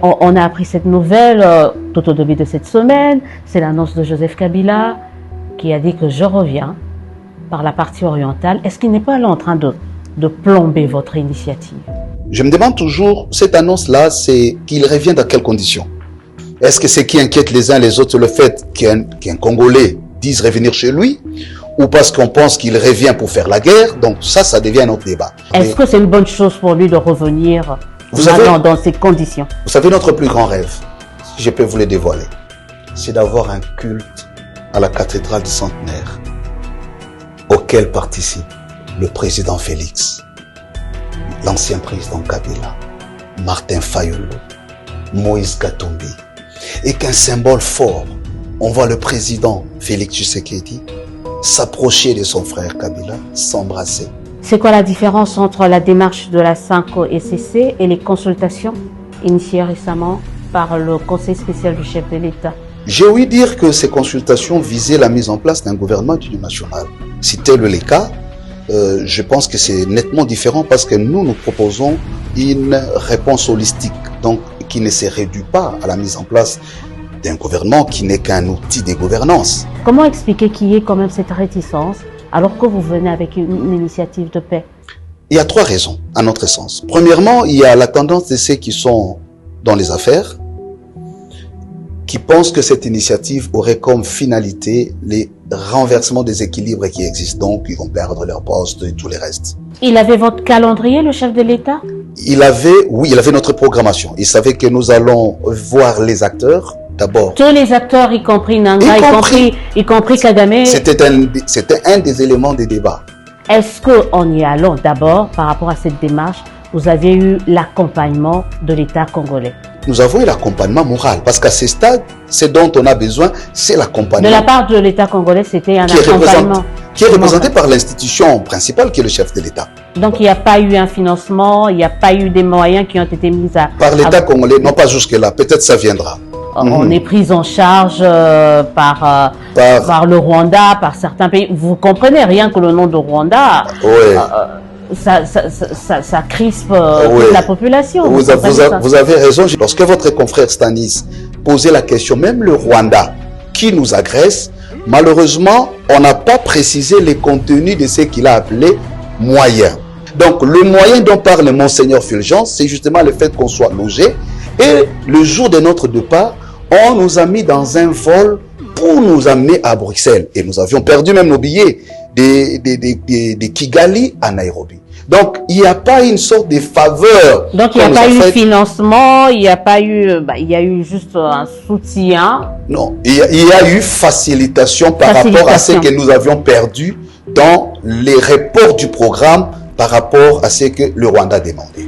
On a appris cette nouvelle tout au début de cette semaine. C'est l'annonce de Joseph Kabila qui a dit que je reviens par la partie orientale. Est-ce qu'il n'est pas là en train de plomber votre initiative? Je me demande toujours, cette annonce-là, c'est qu'il revient dans quelles conditions? Est-ce que c'est qui inquiète les uns les autres le fait qu'un Congolais dise revenir chez lui, ou parce qu'on pense qu'il revient pour faire la guerre? Donc ça devient un autre débat. Est-ce que c'est une bonne chose pour lui de revenir dans ces conditions? Vous savez, notre plus grand rêve, si je peux vous le dévoiler, c'est d'avoir un culte à la cathédrale du Centenaire, auquel participe le président Félix, l'ancien président Kabila, Martin Fayulu, Moïse Katumbi, et qu'un symbole fort, on voit le président Félix Tshisekedi s'approcher de son frère Kabila, s'embrasser. C'est quoi la différence entre la démarche de la 5OSCC et les consultations initiées récemment par le Conseil spécial du chef de l'État? J'ai ouï dire que ces consultations visaient la mise en place d'un gouvernement d'union nationale. Si tel est le cas, je pense que c'est nettement différent parce que nous proposons une réponse holistique, donc qui ne se réduit pas à la mise en place d'un gouvernement qui n'est qu'un outil de gouvernance. Comment expliquer qu'il y ait quand même cette réticence alors que vous venez avec une initiative de paix? Il y a trois raisons, à notre sens. Premièrement, il y a la tendance de ceux qui sont dans les affaires, qui pensent que cette initiative aurait comme finalité les renversements des équilibres qui existent. Donc, ils vont perdre leur poste et tout le reste. Il avait votre calendrier, le chef de l'État? Il avait notre programmation. Il savait que nous allons voir les acteurs d'abord. Tous les acteurs, y compris Nanga, y compris Kagame. C'était un des éléments des débats. Est-ce qu'en y allant d'abord, par rapport à cette démarche, vous avez eu l'accompagnement de l'État congolais? Nous avons eu l'accompagnement moral, parce qu'à ce stade, ce dont on a besoin, c'est l'accompagnement. De la part de l'État congolais, c'était un accompagnement qui est représenté par l'institution principale qui est le chef de l'État. Donc il n'y a pas eu un financement, il n'y a pas eu des moyens qui ont été mis par l'État congolais, non pas jusque-là, peut-être ça viendra. On est pris en charge par le Rwanda, par certains pays. Vous comprenez, rien que le nom de Rwanda, ça crispe toute la population. Vous avez raison. Lorsque votre confrère Stanis posait la question, même le Rwanda qui nous agresse, malheureusement, on n'a pas précisé les contenus de ce qu'il a appelé moyens. Donc, le moyen dont parle Monseigneur Fulgence, c'est justement le fait qu'on soit logé. Et le jour de notre départ, on nous a mis dans un vol pour nous amener à Bruxelles. Et nous avions perdu même nos billets de Kigali à Nairobi. Donc, il n'y a pas une sorte de faveur. Donc, il n'y a pas eu financement, il n'y a pas eu, il y a eu juste un soutien. Non, il y a eu facilitation par rapport à ce que nous avions perdu dans les reports du programme par rapport à ce que le Rwanda demandait.